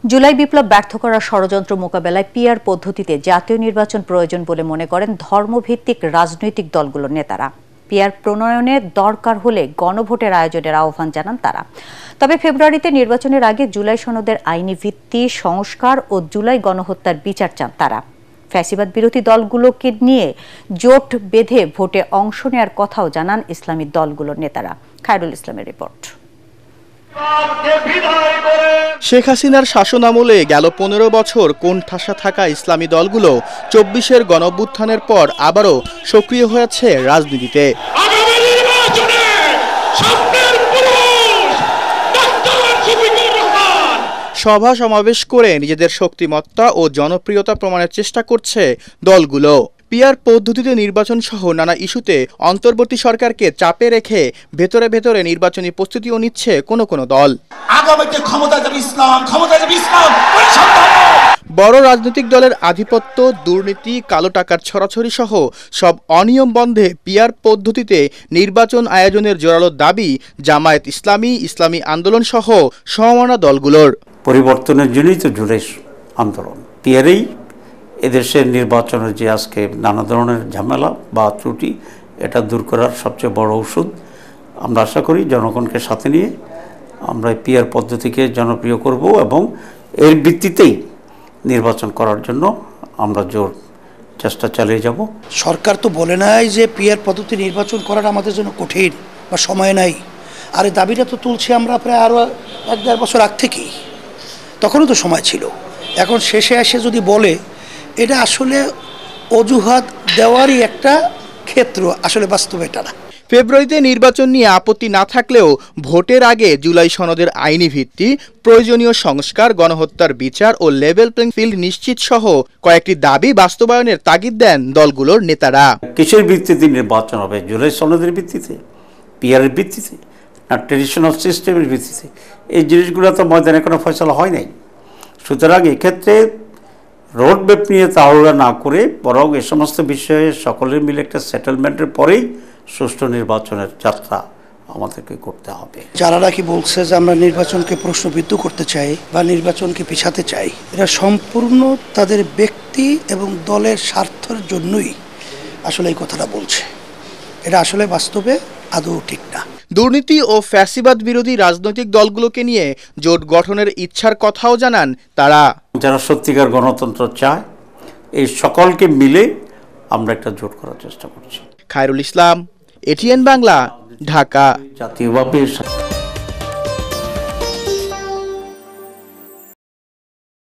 জুলাই বিপ্লব ব্যর্থ করার ষড়যন্ত্র মোকাবেলায় পিআর পদ্ধতিতে জাতীয় নির্বাচন প্রয়োজন বলে মনে করেন ধর্মভিত্তিক রাজনৈতিক দলগুলোর নেতারা। পিআর প্রণয়নে দরকার হলে গণভোটের আয়োজনের আহ্বান জানান তারা। তবে ফেব্রুয়ারিতে নির্বাচনের আগে জুলাই সনদের আইনি ভিত্তি সংস্কার ও জুলাই গণহত্যার বিচার চান তারা। ফ্যাসিবাদ বিরোধী দলগুলোকে নিয়ে জোট বেঁধে ভোটে অংশ নেওয়ার কথাও জানান ইসলামী দলগুলোর নেতারা। খায়রুল ইসলামের রিপোর্ট। শেখ হাসিনার শাসনামলে গেল 15 বছর কোণঠাসা থাকা ইসলামী দলগুলো 24-এর গণঅভ্যুত্থানের পর আবারও সক্রিয় হয়েছে রাজনীতিতে। সভা সমাবেশ করে নিজেদের শক্তিমত্তা ও জনপ্রিয়তা প্রমাণের চেষ্টা করছে দলগুলো। পিআর পদ্ধতিতে নির্বাচন সহ নানা ইস্যুতে অন্তর্বর্তী সরকারকে চাপে রেখে ভেতরে ভেতরে নির্বাচনী প্রস্তুতিও নিচ্ছে কোনো কোনো দল। বড় রাজনৈতিক দলের আধিপত্য, দুর্নীতি, কালো টাকার ছড়াছড়ি সহ সব অনিয়ম বন্ধে পিআর পদ্ধতিতে নির্বাচন আয়োজনের জোরালো দাবি জামায়াত ইসলামী, ইসলামী আন্দোলন সহ সমমনা দলগুলোর। পরিবর্তনের জন্যই তো জুলাই আন্দোলন। পিআরেই এদেশের নির্বাচনের যে আজকে নানা ধরনের ঝামেলা বা ত্রুটি, এটা দূর করার সবচেয়ে বড় ওষুধ। আমরা আশা করি জনগণকে সাথে নিয়ে আমরা পিআর পদ্ধতিকে জনপ্রিয় করব এবং এর ভিত্তিতেই নির্বাচন করার জন্য আমরা জোর চেষ্টা চালিয়ে যাব। সরকার তো বলে নাই যে পিআর পদ্ধতি নির্বাচন করাটা আমাদের জন্য কঠিন বা সময় নাই। আর এই দাবিটা তো তুলছি আমরা প্রায় আরও 1-1.5 বছর আগ থেকেই, তখনও তো সময় ছিল। এখন শেষে এসে যদি বলে, এটা আসলে অজুহাত দেওয়ারই একটা ক্ষেত্র, আসলে বাস্তবে এটা না। ফেব্রুয়ারিতে নির্বাচন নিয়ে আপত্তি না থাকলেও ভোটের আগে জুলাই সনদের আইনি ভিত্তি, প্রয়োজনীয় সংস্কার, গণহত্যার বিচার ও লেভেল প্লেইং ফিল্ড নিশ্চিত সহ কয়েকটি দাবি বাস্তবায়নের তাগিদ দেন দলগুলোর নেতারা। কিসের ভিত্তিতে নির্বাচন হবে? জুলাই সনদের ভিত্তিতে, পিআরের ভিত্তিতে, না ট্রেডিশনাল সিস্টেমের ভিত্তিতে? এই জিনিসগুলো তো ময়দানে কোনো ফয়সালা হয় নাই। সুতরাং এক্ষেত্রে রোডম্যাপ নিয়ে তাড়াহুড়া না করে বরং এ সমস্ত বিষয়ে সকলের মিলে একটা সেটেলমেন্টের পরেই সুষ্ঠু নির্বাচনের যাত্রা আমাদেরকে করতে হবে। যারা নাকি বলছে যে আমরা নির্বাচনকে প্রশ্নবিদ্ধ করতে চাই বা নির্বাচনকে পিছাতে চাই, এটা সম্পূর্ণ তাদের ব্যক্তি এবং দলের স্বার্থের জন্যই আসলে এই কথাটা বলছে। এটা আসলে বাস্তবে আদৌ ঠিক না। দুর্নীতি ও ফ্যাসিবাদ বিরোধী রাজনৈতিক দলগুলোকে নিয়ে জোট গঠনের ইচ্ছার কথাও জানান তারা। যারা সত্যিকার গণতন্ত্র চায়, এই সকলকে মিলে আমরা একটা জোট করার চেষ্টা করছি। খায়রুল ইসলাম, এটিএন বাংলা, ঢাকা। জাতীয়ভাবে